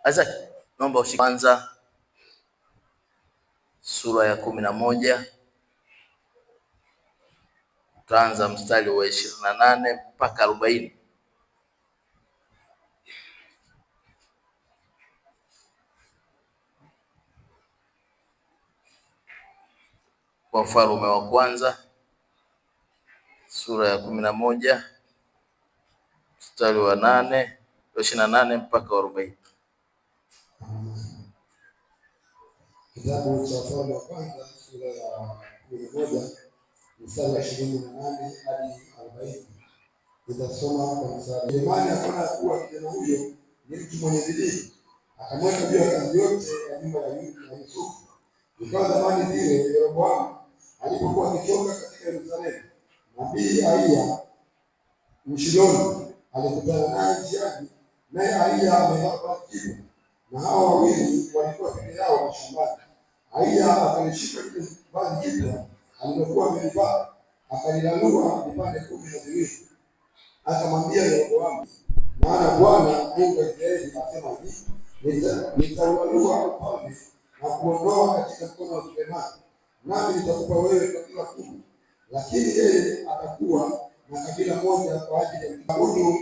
Isaac, naomba ushike kwanza sura ya 11, utaanza mstari wa 28 mpaka 40. Wafalme wa kwanza sura ya 11 mstari wa 28 mpaka 40. Kitabu cha Wafalme wa kwanza sura ya 11 mstari wa 28 hadi 40. Nitasoma kwa mstari. Sulemani akaona kuwa kijana huyo ni mtu mwenye bidii, akamweka juu ya kazi yote ya nyumba ya Yusufu. Ikawa zamani zile Yeroboamu alipokuwa akitoka katika Yerusalemu, nabii Ahiya Mshiloni alikutana naye njiani, naye Ahiya amevaa vazi jipya, na hao wawili walikuwa peke yao mashambani. Ahiya akalishika lile vazi jipya alilokuwa amelivaa, akalilanua vipande 12, akamwambia Yeroboamu, maana Bwana Mungu wa Israeli asema hivi, nitauanua ufalme na kuondoa katika mkono wa Sulemani, nami nitakupa wewe kabila 10, lakini yeye atakuwa na kabila moja kwa ajili ya kuabudu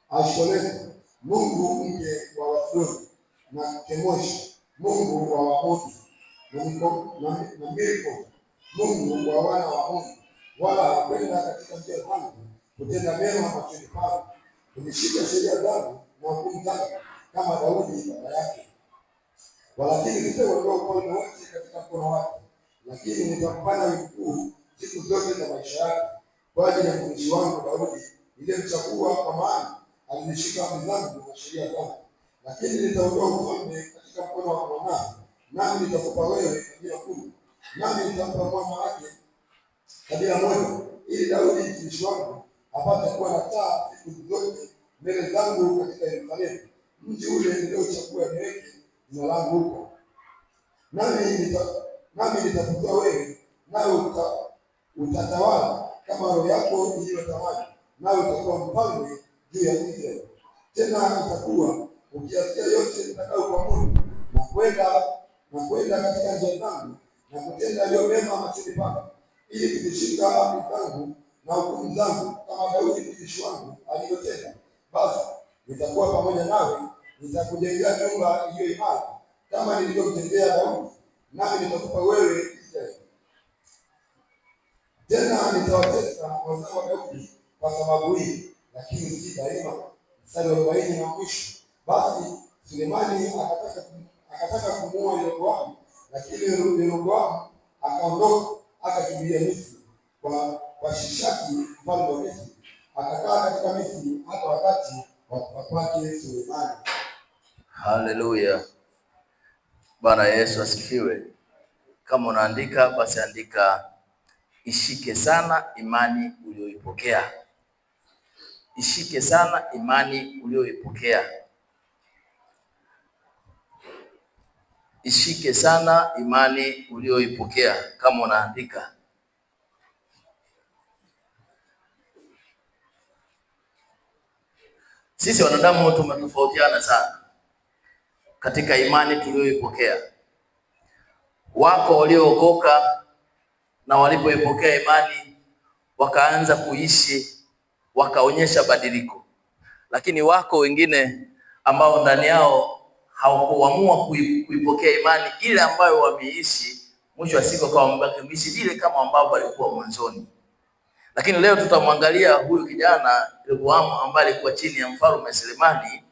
Ashtoreth, mungu mke wa Wasidoni, na Kemoshi, mungu wa Waamoni, na Milko, mungu wa wana wa Amoni. Wala hakwenda katika njia zangu kutenda mema machoni pangu, kunishika sheria zangu na hukumu zangu kama Daudi baba yake. Walakini nitaondoa ufalme wote katika mkono wake, lakini nitamfanya mkuu siku zote za maisha yake, kwa ajili ya mtumishi wangu Daudi niliyemchagua, kwa maana alinishika amri zangu na sheria zangu. Lakini nitaondoa ufalme katika mkono wa mwanao, nami nitakupa wewe kabila 10, nami nitampa mwana wake kabila moja, ili Daudi mtumishi wangu apate kuwa na taa siku zote mbele zangu katika Yerusalemu, mji ule niliochagua niweke jina langu huko. Nami nitakutoa wewe, nawe utatawala kama roho yako iliyotawala, nawe utakuwa mfalme juu ya Israeli. Tena itakuwa ukiyasikia yote nitakayokuamuru na kwenda katika njia zangu na kutenda yaliyo mema machoni pangu, ili kuzishika amri zangu na hukumu zangu kama Daudi mtumishi wangu alivyotenda, basi nitakuwa pamoja nawe, nitakujengea nyumba iliyo imara kama nilivyomjengea Daudi, nami nitakupa wewe Israeli. Tena nitawatesa wazao wa Daudi kwa sababu hii, lakini si daima. Mstari wa 40 na mwisho. Basi Sulemani akataka kumuua Yeroboamu, lakini Yeroboamu akaondoka akakimbilia Misri kwa Shishaki mfalme wa Misri, akakaa katika Misri hata wakati wa kufa kwake Sulemani. Haleluya. Bwana Yesu asifiwe. Kama unaandika basi andika, ishike sana imani uliyoipokea. Ishike sana imani uliyoipokea. Ishike sana imani uliyoipokea. Kama unaandika, sisi wanadamu tumetofautiana sana katika imani tuliyoipokea. Wako waliookoka na walipoipokea imani wakaanza kuishi, wakaonyesha badiliko, lakini wako wengine ambao ndani yao hawakuamua kuipokea imani ile ambayo wameishi, mwisho wa siku kwa wameishi vile kama ambao walikuwa mwanzoni. Lakini leo tutamwangalia huyu kijana Yeroboamu ambaye alikuwa chini ya mfalme Sulemani,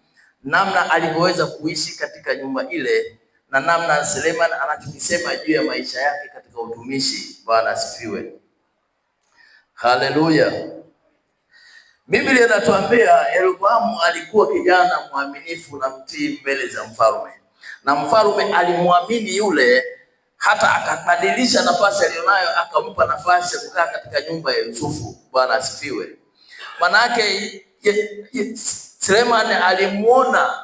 namna alivyoweza kuishi katika nyumba ile na namna Sulemani anachokisema juu ya maisha yake katika utumishi. Bwana asifiwe. Haleluya. Biblia inatuambia Yeroboamu alikuwa kijana mwaminifu na mtii mbele za mfalme, na mfalme alimwamini yule hata akabadilisha nafasi aliyonayo, akampa nafasi ya kukaa katika nyumba ya Yusufu. Bwana asifiwe. Manake Sulemani alimuona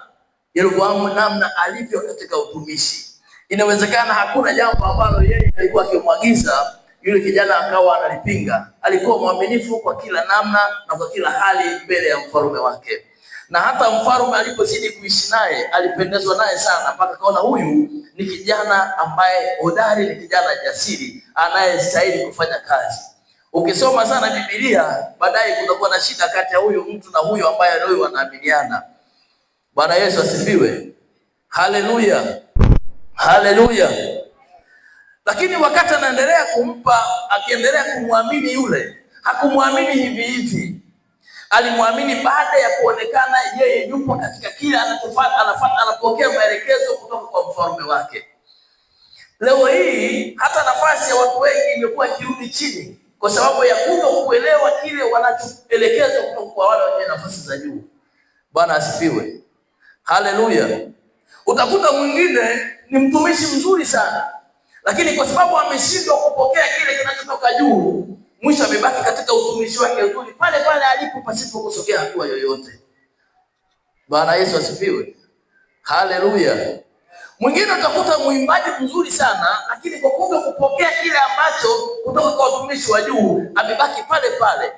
Yeroboamu namna alivyo katika utumishi. Inawezekana hakuna jambo ambalo yeye alikuwa akimwagiza yule kijana akawa analipinga. Alikuwa mwaminifu kwa kila namna na kwa kila hali mbele ya mfalme wake. Na hata mfalme alipozidi kuishi naye alipendezwa naye sana, mpaka kaona huyu ni kijana ambaye hodari, ni kijana jasiri anayestahili kufanya kazi. Ukisoma sana Biblia baadaye kutakuwa na shida kati ya huyu mtu na huyu ambaye leo wanaaminiana. Bwana Yesu asifiwe. Haleluya. Haleluya. Lakini wakati anaendelea kumpa, akiendelea kumwamini yule, hakumwamini hivi hivi. Alimwamini baada ya kuonekana yeye yupo katika kile anachofanya, anapokea maelekezo kutoka kwa mfalme wake. Leo hii hata nafasi ya watu wengi imekuwa ikirudi chini kwa sababu ya kutokuelewa kile wanachoelekezwa kutoka kwa wale wenye nafasi za juu. Bwana asifiwe. Haleluya. Utakuta mwingine ni mtumishi mzuri sana, lakini kwa sababu ameshindwa kupokea kile kinachotoka juu, mwisho amebaki katika utumishi wake mzuri pale pale alipo, pasipo kusogea hatua yoyote. Bwana Yesu asifiwe. Haleluya. Mwingine utakuta mwimbaji mzuri sana, lakini kwa kupokea kile ambacho kutoka kwa utumishi wa juu amebaki pale pale.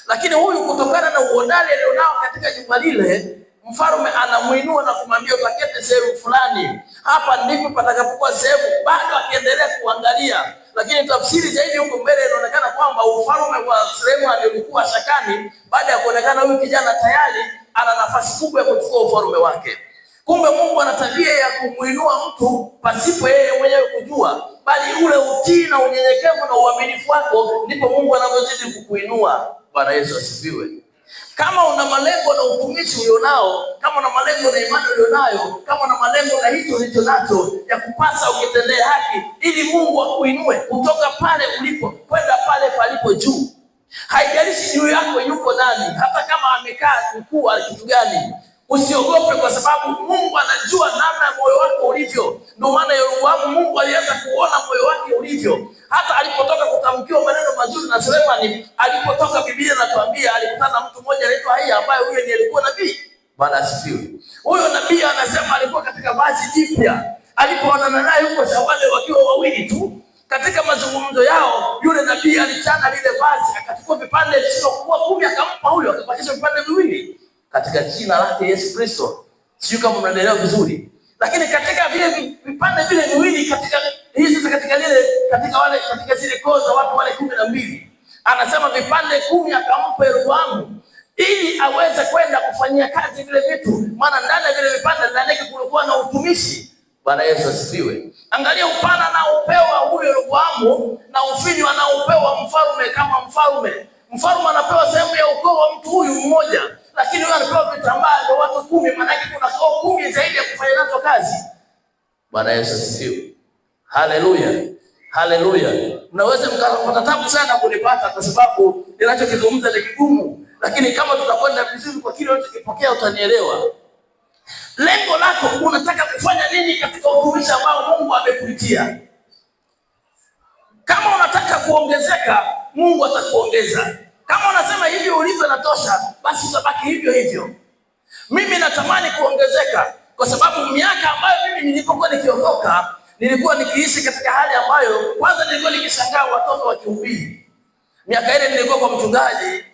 Lakini huyu kutokana na uhodari alionao katika jumba lile, mfalme anamuinua na kumwambia pakete sehemu fulani, hapa ndipo patakapokuwa sehemu. Bado akiendelea kuangalia, lakini tafsiri zaidi huko mbele inaonekana kwamba ufalme wa Sulemani ulikuwa shakani baada ya kuonekana huyu kijana tayari ana nafasi kubwa ya kuchukua ufalme wake. Kumbe Mungu ana tabia ya kumuinua mtu pasipo yeye mwenyewe kujua, bali ule utii na unyenyekevu na uaminifu wako ndipo Mungu anavyozidi kukuinua. Bwana Yesu asifiwe. Kama una malengo na utumishi ulionao, kama una malengo na imani ulionayo, kama una malengo na hicho ulicho nacho, ya kupasa ukitendee haki ili Mungu akuinue kutoka pale ulipo kwenda pale palipo juu. Haijalishi juu yako yuko nani, hata kama amekaa mkuu wa kitu gani, usiogope, kwa sababu Mungu anajua namna ya moyo wako ulivyo. Ndio maana Yeroboamu Mungu alianza kuona moyo wake ulivyo. Hata alipotoka kutamkiwa maneno mazuri na Sulemani, alipotoka Biblia inatuambia alikutana na mtu mmoja anaitwa Haya, ambaye huyo ndiye alikuwa nabii. Bwana asifiwe. Huyo nabii anasema alikuwa katika vazi jipya. Alipoonana naye huko shambani wakiwa wawili tu, katika mazungumzo yao, yule nabii alichana lile vazi, akachukua vipande visivyokuwa 10 akampa huyo, akabakisha vipande viwili. Katika jina lake Yesu Kristo. Sio kama mnaelewa vizuri. Lakini katika vile vipande vile viwili, katika zile koo za watu wale 12, anasema vipande 10 akampa Yeroboamu ili aweze kwenda kufanyia kazi vile vitu, maana ndani ya vile vipande ndani yake kulikuwa na utumishi. Bwana Yesu asifiwe. Angalia upana na upewa huyo Yeroboamu na ufinyu anaopewa mfalme kama mfalme. Mfalme anapewa sehemu ya ukoo wa mtu huyu mmoja, lakini huyo anapewa vitambaa vya watu 10, maana yake kuna koo 10 zaidi ya kufanya nazo kazi. Bwana Yesu asifiwe. Haleluya. Haleluya. Mnaweza mkapata tabu sana kunipata kwa sababu ninachokizungumza ni kigumu, lakini kama tutakwenda vizuri kwa kile unachokipokea utanielewa. Lengo lako, unataka kufanya nini katika utumishi ambao Mungu amekuitia? Kama unataka kuongezeka, Mungu atakuongeza. Kama unasema hivi ulivyo natosha, basi utabaki hivyo hivyo. Mimi natamani kuongezeka kwa sababu miaka ambayo mimi nilipokuwa nikiondoka, nilikuwa nikiishi katika hali ambayo kwanza nilikuwa nikishangaa watoto wakihubiri. Miaka ile nilikuwa kwa mchungaji,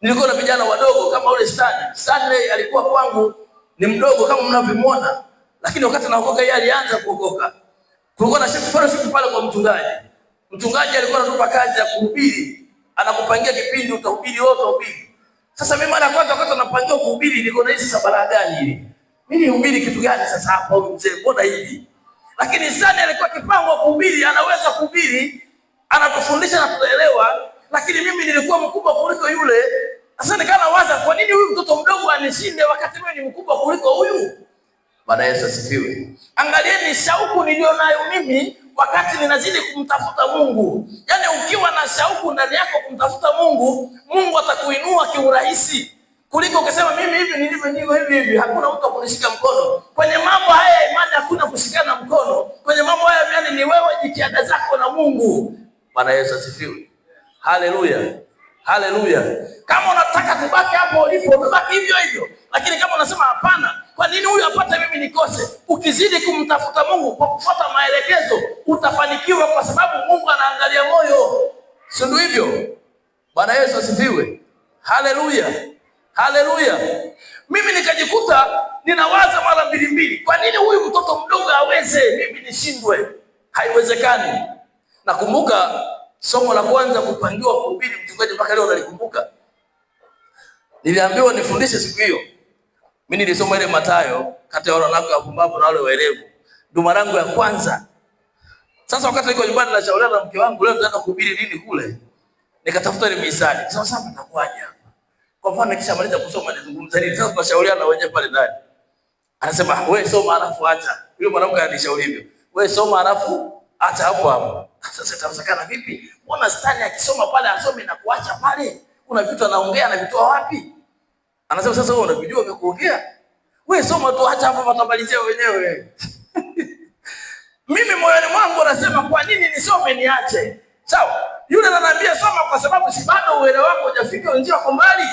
nilikuwa na vijana wadogo kama ule Stanley alikuwa kwangu ni mdogo kama mnavyomwona, lakini wakati naokoka yeye alianza kuokoka. Kulikuwa na fellowship pale kwa mchungaji. Mchungaji alikuwa anatupa kazi ya kuhubiri, anakupangia kipindi utahubiri wote utahubiri. Sasa mimi mara kwanza wakati anapangia kuhubiri niko na hizi sabara gani hili? Mimi nihubiri kitu gani sasa hapo mzee, mbona hivi? Lakini Stanley alikuwa kipango kuhubiri, anaweza kuhubiri, anatufundisha na tunaelewa, lakini mimi nilikuwa mkubwa kuliko yule. Sasa nikana waza, kwa nini huyu mtoto mdogo anishinde wakati mimi ni mkubwa kuliko huyu? Bwana Yesu asifiwe. Angalieni shauku nilionayo mimi wakati ninazidi kumtafuta Mungu. Yaani ukiwa na shauku ndani yako kumtafuta Mungu, Mungu atakuinua kiurahisi. Kuliko ukisema mimi hivi nilivyo ndivyo hivi, hakuna mtu akunishika mkono. Kwenye mambo haya ya imani hakuna kushikana mkono. Kwenye mambo haya yani ni wewe jitihada zako na Mungu. Bwana Yesu asifiwe. Haleluya. Haleluya. Kama unataka kubaki hapo ulipo, unabaki hivyo hivyo. Lakini kama unasema hapana, kwa nini huyu apate mimi nikose? Ukizidi kumtafuta Mungu kwa kufuata maelekezo, utafanikiwa kwa sababu Mungu anaangalia moyo. Si ndio hivyo? Bwana Yesu asifiwe. Haleluya. Haleluya. Mimi nikajikuta ninawaza mara mbili, kwa nini huyu mtoto mdogo aweze, mimi nishindwe? Haiwezekani. Nakumbuka somo la kwanza kupangiwa kuhubiri, mchungaji mpaka leo nalikumbuka. Niliambiwa nifundishe siku hiyo. Mimi nilisoma ile Mathayo, kati ya wanawake wapumbavu na wale waelevu. Nduma langu ya kwanza. Sasa wakati niko nyumbani na shauriana na mke wangu, leo tutaenda kuhubiri nini kule? Nikatafuta ile mizani. Sasa mtakuaje hapa? Kwa mfano nikishamaliza kusoma nizungumza nini? Sasa tunashauriana wenyewe pale ndani. Anasema wewe soma alafu acha. Yule mwanamke anishauri hivyo. Wewe soma alafu acha hapo hapo. Sasa itawezekana vipi? Mbona stani akisoma pale asome na kuacha pale? Kuna vitu anaongea na vitoa wapi? Anasema sasa wewe unavijua vya kuongea? Wewe soma tu, acha hapo watamalizia wenyewe. Mimi moyoni mwangu nasema kwa nini nisome niache? Sawa. Yule ananiambia soma kwa sababu si bado uelewa wako hujafika, njia kwa mbali.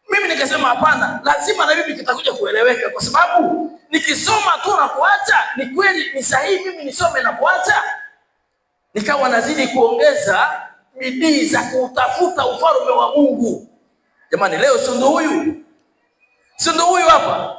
Mimi nikasema hapana, lazima na mimi kitakuja kueleweka, kwa sababu nikisoma tu na kuacha, ni kweli ni sahihi mimi nisome na kuacha? Nikawa nazidi kuongeza bidii za kutafuta ufalme wa Mungu. Jamani, leo si ndo huyu? Si ndo huyu hapa?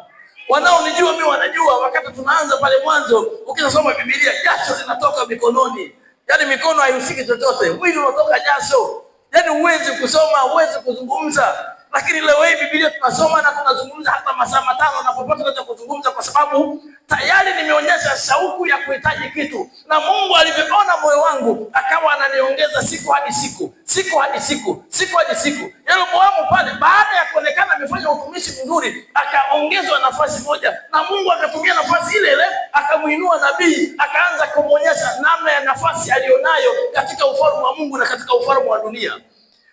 Wanaonijua mimi wanajua, wakati tunaanza pale mwanzo, ukisoma Biblia jasho linatoka mikononi. Yaani mikono haihusiki chochote, mwili unatoka jasho. Yaani huwezi kusoma, huwezi kuzungumza. Lakini leo hii Biblia tunasoma na tunazungumza hata masaa 5 na popote tunaweza kuzungumza, kwa sababu tayari nimeonyesha shauku ya kuhitaji kitu. Na Mungu alivyoona moyo wangu akawa ananiongeza siku hadi siku, siku hadi siku, siku hadi siku. Yeroboamu pale baada ya kuonekana amefanya utumishi mzuri, akaongezwa nafasi moja, na Mungu akatumia nafasi ile ile akamuinua nabii, akaanza kumuonyesha namna ya nafasi alionayo katika ufalme wa Mungu na katika ufalme wa dunia.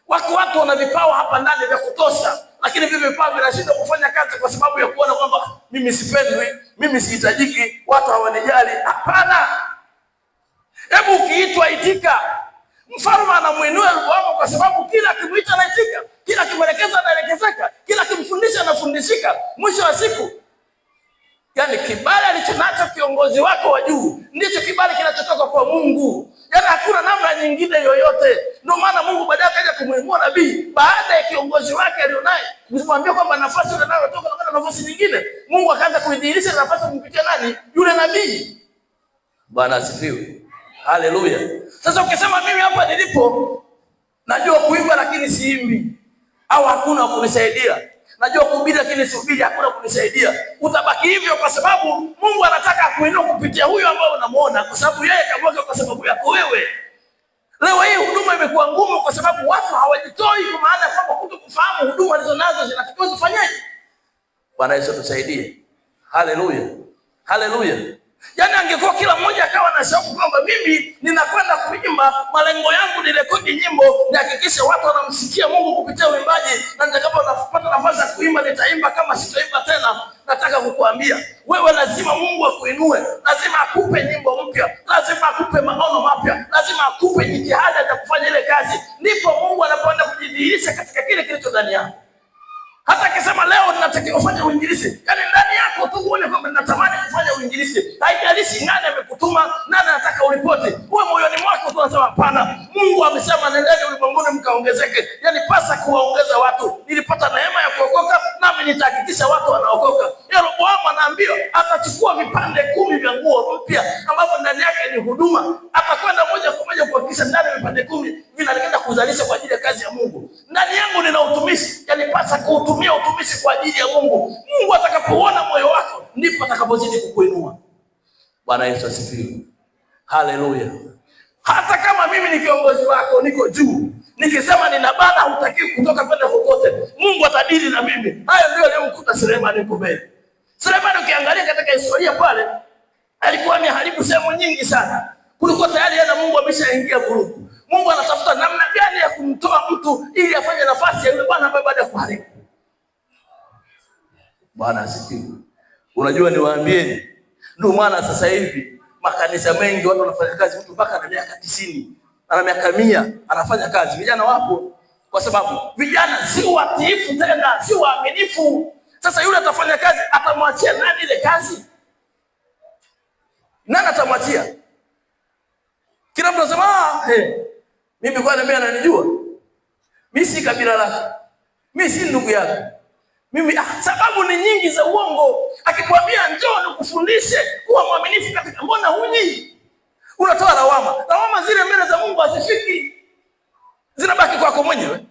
Watu wana vipawa hapa ndani vya kutosha, lakini vile vipawa vinashindwa kufanya kazi kwa sababu ya kuona kwamba mimi sipendwi, mimi sihitajiki, watu hawanijali. Hapana. Hebu ukiitwa itika. Mfalme anamuinua Yeroboamu kwa sababu kila akimuita anaitika, kila akimwelekeza anaelekezeka, kila akimfundisha anafundishika. Mwisho wa siku, yani kibali alichonacho kiongozi wako wa juu ndicho kibali kinachotoka kwa Mungu. Yaani hakuna namna nyingine yoyote. Ndio maana Mungu baadaye akaja kumuinua nabii baada ya kiongozi wake alionaye kumwambia kwamba nafasi ile nayo toka na nafasi nyingine. Mungu akaanza kuidhihirisha nafasi kumpitia nani? Yule nabii. Bwana asifiwe. Haleluya. Sasa ukisema mimi hapa nilipo najua kuimba lakini siimbi, au hakuna kunisaidia. Najua kuhubiri lakini sihubiri, hakuna kunisaidia. Utabaki hivyo kwa sababu Mungu anataka kuinua kupitia huyo ambao unamuona, kwa sababu yeye kamweka kwa sababu yako wewe. Leo hii huduma imekuwa ngumu kwa sababu watu hawajitoi, kwa maana kwamba kutokufahamu huduma alizonazo zinatakiwa zifanyaje. Bwana Yesu tusaidie. Haleluya. Haleluya. Yaani angekuwa kila mmoja akawa na shauku kwamba mimi ninakwenda kuimba, malengo yangu ni rekodi nyimbo, nihakikishe watu wanamsikia Mungu kupitia uimbaji, na nitakapopata nafasi ya kuimba nitaimba, kama sitoimba tena. Nataka kukuambia wewe, lazima Mungu akuinue, lazima akupe nyimbo mpya, lazima akupe maono mapya, lazima akupe jitihada za kufanya ile kazi. Ndipo Mungu anapoenda kujidhihirisha katika kile kilicho ndani yako. Hata akisema leo ninatakiwa kufanya uinjilisti, yaani ndani yako tu uone kwamba ninatamani kufanya uinjilisti. Haijalishi nani amekutuma, nani anataka uripoti. Wewe moyoni mwako tu unasema hapana, Mungu amesema nendeni ulimwenguni mkaongezeke. Yaani pasa kuwaongeza watu. Nilipata neema ya kuokoka, nami nitahakikisha watu wanaokoka. Yeroboamu anaambiwa atachukua vipande 10 vya nguo mpya ambavyo ndani yake ni huduma. Atakwenda moja kwa moja kuhakikisha ndani ya vipande 10 vinaenda kuzalisha kwa ajili ya kazi ya Mungu. Ndani yangu nina utumishi, yaani pasa kuutumia utumishi kwa ajili ya Mungu. Mungu atakapoona moyo wako ndipo atakapozidi kukuinua. Bwana Yesu asifiwe. Haleluya. Hata kama mimi ni kiongozi wako, niko juu, nikisema ninabana hutakiwi kutoka kwenda kokote, Mungu atadili na mimi. Hayo ndio aliyomkuta Sulemani huko mbele. Sulemani ukiangalia katika historia pale, alikuwa ameharibu sehemu nyingi sana. Kulikuwa tayari yeye na Mungu ameshaingia vurugu. Mungu anatafuta namna gani ya kumtoa mtu ili afanye nafasi ya yule bwana ambaye baada ya kuharibu. Bwana asifiwe. Unajua niwaambieni, ndio maana sasa hivi makanisa mengi watu wanafanya kazi mtu mpaka na miaka 90, ana miaka 100 anafanya kazi. Vijana wapo kwa sababu vijana si watiifu tena, si waaminifu. Sasa yule atafanya kazi, atamwachia nani ile kazi? Nani atamwachia? Kila mtu anasema mimi kwa nini ananijua? Mimi si kabila lake. Mimi si ndugu yake. Mimi sababu ni nyingi za uongo. Akikwambia njoo nikufundishe kuwa mwaminifu katika, mbona huji? Unatoa lawama. Lawama zile mbele za Mungu hazifiki. Zinabaki kwako mwenyewe.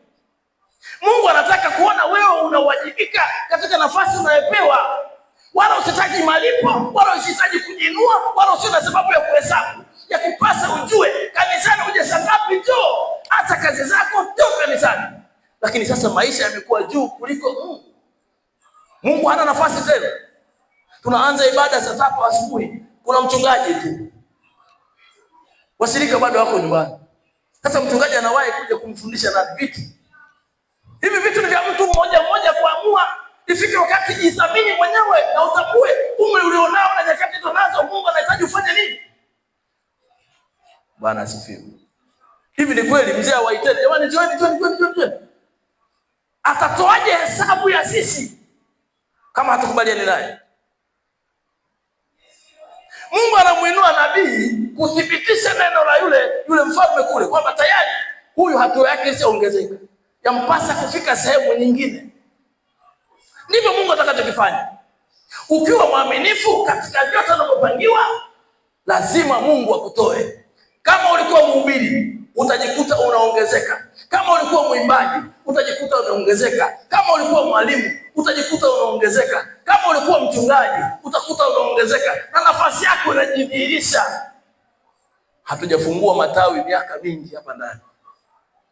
Mungu anataka kuona wewe unawajibika katika nafasi unayopewa. Wala usitaji malipo, wala usitaji kujinua, wala usiwe na sababu ya kuhesabu. Ya kupasa ujue kanisani uje saa ngapi, njoo. Hata kazi zako njoo kanisani. Lakini sasa maisha yamekuwa juu kuliko Mungu. Mungu hana nafasi tena. Tunaanza ibada saa 7 asubuhi, kuna mchungaji tu. Washirika bado wako nyumbani. Sasa mchungaji anawahi kuja kumfundisha na vitu. Hivi vitu ni vya mtu mmoja mmoja kuamua. Ifike wakati jithamini mwenyewe na utambue umri ulionao na nyakati tunazo. Mungu anahitaji ufanye nini? Bwana asifiwe. Hivi ni kweli mzee awaiteni, jamani njoni. Atatoaje hesabu ya sisi kama hatukubaliani naye? Mungu anamuinua nabii kuthibitisha neno la yule mfalme kule kwamba tayari huyu hatua yake isiongezeka, yampasa kufika sehemu nyingine. Ndivyo Mungu atakachokifanya. Ukiwa mwaminifu katika vyote unavyopangiwa, lazima Mungu akutoe. Kama ulikuwa mhubiri, utajikuta unaongezeka. Kama ulikuwa mwimbaji, utajikuta unaongezeka. Kama ulikuwa mwalimu, utajikuta unaongezeka. Kama ulikuwa mchungaji, utakuta unaongezeka. Na nafasi yako inajidhihirisha. Hatujafungua matawi miaka mingi hapa ndani.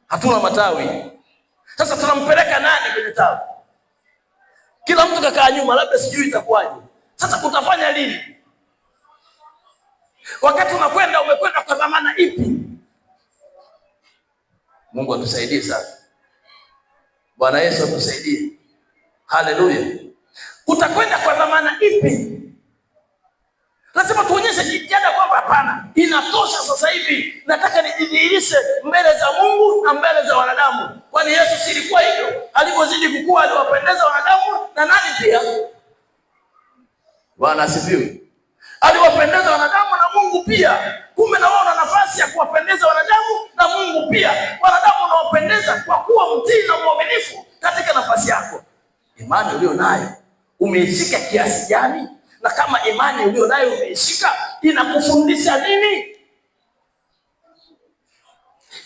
Hatuna matawi. Sasa tunampeleka nani kwenye tawi? Kila mtu kakaa nyuma, labda sijui itakuwaje. Sasa kutafanya lini? Wakati umekwenda kwa dhamana ipi? Mungu atusaidie sana. Bwana Yesu atusaidie. Haleluya. Utakwenda kwa dhamana ipi? Lazima tuonyeshe jitihada kwamba hapana, inatosha sasa hivi. Nataka nijidhihirishe mbele za Mungu na mbele za wanadamu. Kwani Yesu si ilikuwa hivyo? Alipozidi kukua aliwapendeza wanadamu na nani pia? Bwana asifiwe. Aliwapendeza wanadamu na Mungu pia. Kumbe na wao wana nafasi ya kuwapendeza wanadamu na Mungu pia. Wanadamu unawapendeza kwa kuwa mtii na mwaminifu katika nafasi yako. Imani ulio nayo umeishika kiasi gani? Na kama imani ulio nayo umeishika, inakufundisha nini?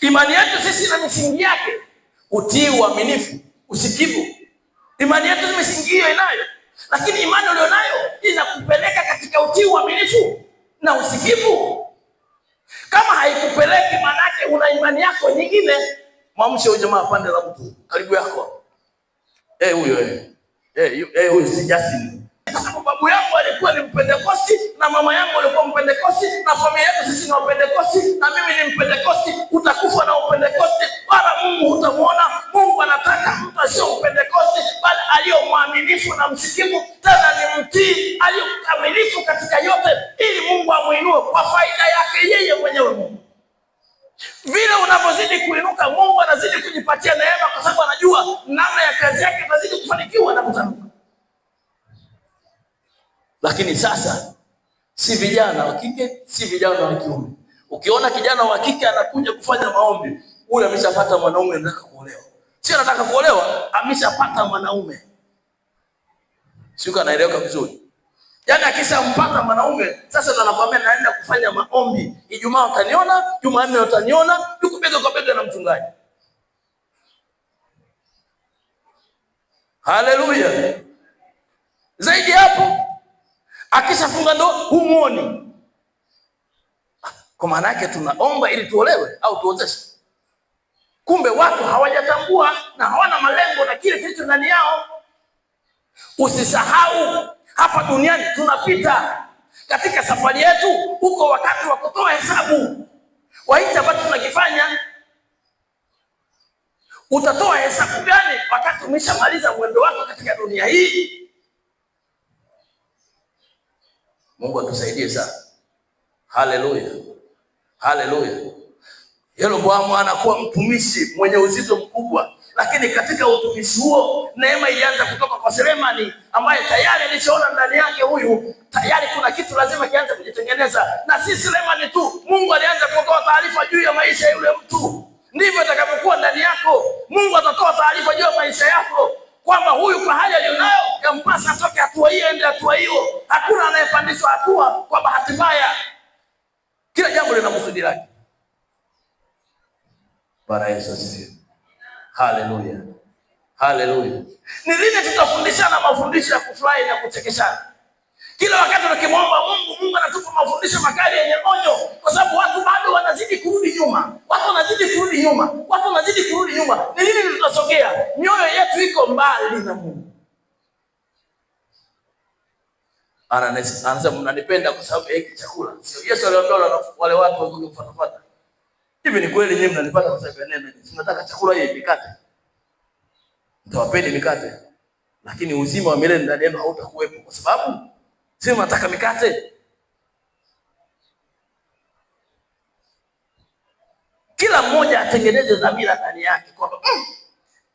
Imani yetu sisi ina misingi yake: utii, uaminifu, usikivu. Imani yetu ni misingi hiyo inayo. Lakini imani ulio nayo inakupeleka katika utii, uaminifu na usikivu. Kama haikupeleki, manake una imani yako nyingine. Mwamshe huyo jamaa pande la mtu karibu yako. Huyo si Justin. Babu yangu alikuwa ni Mpentekosti na mama yangu alikuwa Mpentekosti na familia yetu sisi ni Wapentekosti na mimi ni Mpentekosti. Utakufa na Upentekosti wala Mungu hutamuona. Mungu anataka mtu asiye Mpentekosti bali aliyo mwaminifu na msikivu, tena ni mtii, aliyo kamilifu katika yote, ili Mungu amuinue kwa faida yake yeye mwenyewe. Mungu vile unavyozidi kuinuka, Mungu anazidi kujipatia neema, kwa sababu anajua namna ya kazi yake itazidi kufanikiwa na kutanuka. Lakini sasa si vijana wa kike, si vijana wa kiume. Ukiona kijana wa kike anakuja kufanya maombi, ule ameshapata mwanaume anataka kuolewa. Si anataka kuolewa, ameshapata mwanaume. Sio, anaeleweka vizuri? Yaani akishampata mwanaume, sasa anakuambia naenda kufanya maombi. Ijumaa utaniona, Jumanne utaniona, yuko bega kwa bega na mchungaji. Haleluya. Zaidi hapo, akishafunga ndoa humuoni. Kwa maana yake tunaomba ili tuolewe au tuozeshe. Kumbe watu hawajatambua na hawana malengo na kile kilicho ndani yao. Usisahau hapa duniani tunapita. Katika safari yetu huko wakati wa kutoa hesabu wa hicho ambacho tunakifanya. Utatoa hesabu gani wakati umeshamaliza mwendo wako katika dunia hii? Mungu atusaidie sana. Haleluya. Haleluya. Yeroboamu anakuwa mtumishi mwenye uzito mkubwa, lakini katika utumishi huo neema ilianza kutoka kwa Sulemani, ambaye tayari alishaona ndani yake huyu tayari kuna kitu lazima kianze kujitengeneza. Na si Sulemani tu, Mungu alianza kutoa taarifa juu ya maisha ya yule mtu. Ndivyo itakavyokuwa ndani yako. Mungu atatoa taarifa juu ya maisha yako. kwamba huyu kwa hali aliyonayo yampasa atoke hatua hii aende hatua hiyo. Hakuna anayepandishwa hatua kwa bahati mbaya. Kila jambo lina kusudi lake. Bwana Yesu asifiwe. Haleluya. Haleluya. Ni lini tutafundishana mafundisho ya kufurahi na kuchekeshana? Kila wakati tukimwomba Mungu, Mungu anatupa mafundisho makali yenye onyo, kwa sababu watu bado wanazidi kurudi nyuma. Watu wanazidi kurudi nyuma. Watu wanazidi kurudi nyuma. Ni lini tutasogea? Mioyo yetu iko mbali na Mungu. Anasema mnanipenda kwa sababu ya hiki chakula. Sio Yesu aliwaambia wale watu wagoge kufuata. Hivi ni kweli nyinyi mnanipata kwa sababu ya neno? Mnataka chakula hii mikate. Mtawapeni mikate. Lakini uzima wa milele ndani yenu hautakuwepo kwa sababu sio mnataka mikate. Kila mmoja atengeneze dhamira ndani yake kwamba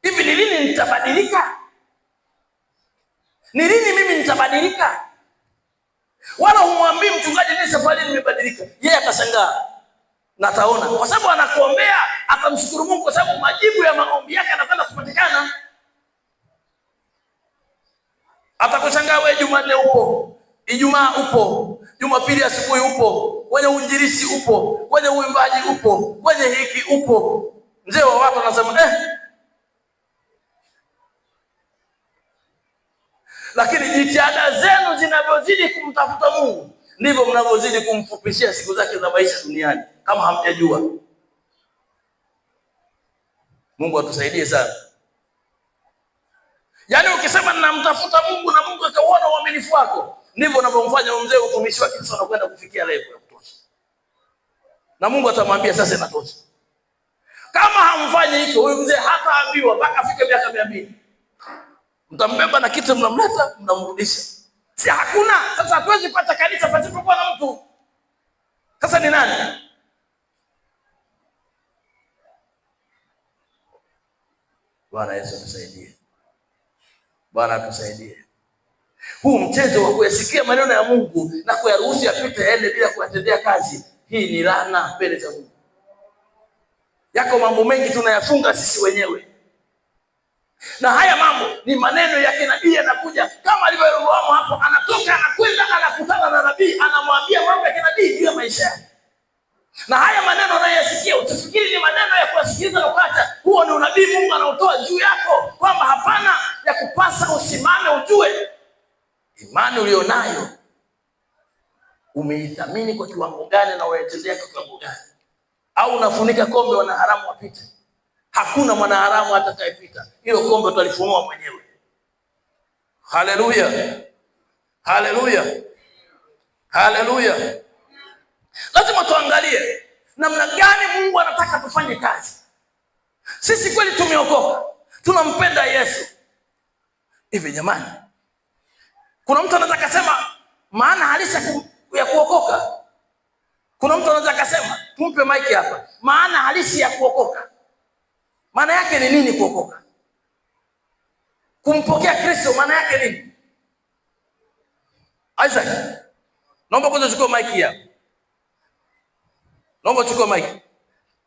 hivi ni lini nitabadilika? Ni lini mimi nitabadilika? Wala humwambii mchungaji mimi safari nimebadilika. Yeye atashangaa na ataona, kwa sababu anakuombea, atamshukuru Mungu kwa sababu majibu ya maombi yake yanakwenda kupatikana. Atakushangaa wewe Jumanne upo, Ijumaa upo, Jumapili asubuhi upo, kwenye uinjilisti upo, kwenye uimbaji upo, kwenye hiki upo. Mzee wa watu anasema Lakini jitihada zenu zinavyozidi kumtafuta Mungu, ndivyo mnavyozidi kumfupishia siku zake za maisha duniani, kama hamjajua. Mungu atusaidie sana. Yaani ukisema ninamtafuta Mungu na Mungu akauona uaminifu wako, ndivyo unavyomfanya mzee utumishi wake sasa unakwenda kufikia level ya kutosha. Na Mungu atamwambia sasa inatosha. Kama hamfanyi hivyo, huyu mzee hataambiwa mpaka afike miaka 200. Mtambeba na kitu, mnamleta, mnamrudisha. Si hakuna. Sasa hatuwezi kupata kanisa pasipokuwa na mtu. Sasa ni nani? Bwana Yesu atusaidie. Bwana atusaidie. Huu mchezo wa kuyasikia maneno ya Mungu na kuyaruhusu yapite yaende bila kuyatendea kazi, hii ni laana mbele za Mungu. Yako mambo mengi tunayafunga sisi wenyewe. Na haya mambo ni maneno ya kinabii yanakuja kama alivyoruhumu hapo, anatoka anakwenda anakutana na nabii, anamwambia mambo ya kinabii juu ya maisha yake. Na haya maneno unayosikia utafikiri ni maneno ya kusikiliza na kuacha. Huo ni unabii Mungu anaotoa juu yako, kwamba hapana, ya kupasa usimame ujue imani ulionayo umeithamini kwa kiwango gani na unaitendea kwa kiwango gani. Au unafunika kombe wanaharamu wapite. Hakuna mwanaharamu atakayepita. Hilo kombe utalifunua mwenyewe. Haleluya. Haleluya. Haleluya. Lazima tuangalie namna gani Mungu anataka tufanye kazi. Sisi kweli tumeokoka, tunampenda Yesu. Hivi jamani, kuna mtu anaweza kusema maana halisi ya kuokoka? Kuna mtu anaweza kusema, tumpe maiki hapa, maana halisi ya kuokoka. Maana yake ni nini kuokoka? Kumpokea Kristo maana yake nini? Isaac, naomba kwanza chukua maiki hapa. Naomba chukua maiki.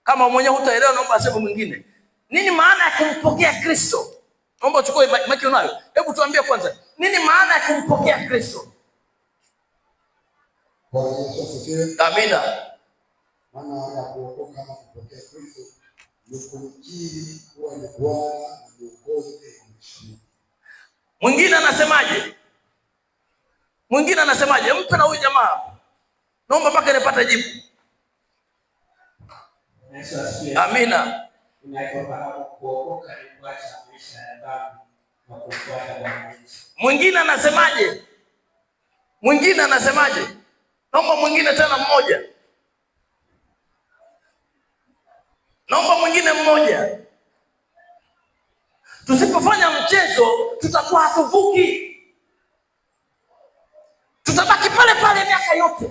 Kama mwenyewe hutaelewa naomba aseme mwingine. Nini maana ya kumpokea Kristo? Naomba chukua maiki unayo. Hebu tuambie kwanza, nini maana ya kumpokea Kristo? Bwana Yesu asifiwe. Amina. Maana ya kuokoka kama kupokea Kristo ni kumkiri kuwa ni Bwana na Mwokozi wa maisha. Mwingine anasemaje? Mwingine anasemaje? Mpe na huyu jamaa. Naomba mpaka nipate jibu. Amina. Mwingine anasemaje? Mwingine anasemaje? Naomba mwingine tena mmoja. Naomba mwingine mmoja. Tusipofanya mchezo tutakuwa hatuvuki. Tutabaki pale pale miaka yote.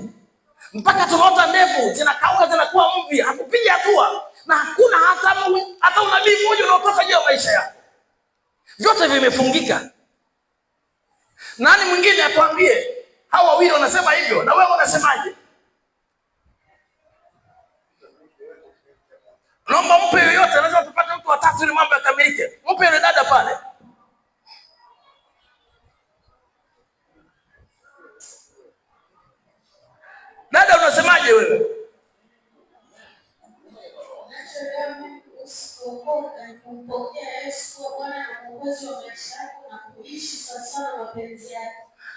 Mpaka tunaota ndevu zinakauka zinakuwa mvi, hakupiga hatua na hakuna hata unabii mmoja unaotoka juu ya maisha yako. Vyote vimefungika. Nani mwingine atuambie? Hao wawili wanasema hivyo na wewe unasemaje? Naomba mpe yoyote, lazima tupate mtu watatu ili mambo yakamilike. Mpe yule dada pale.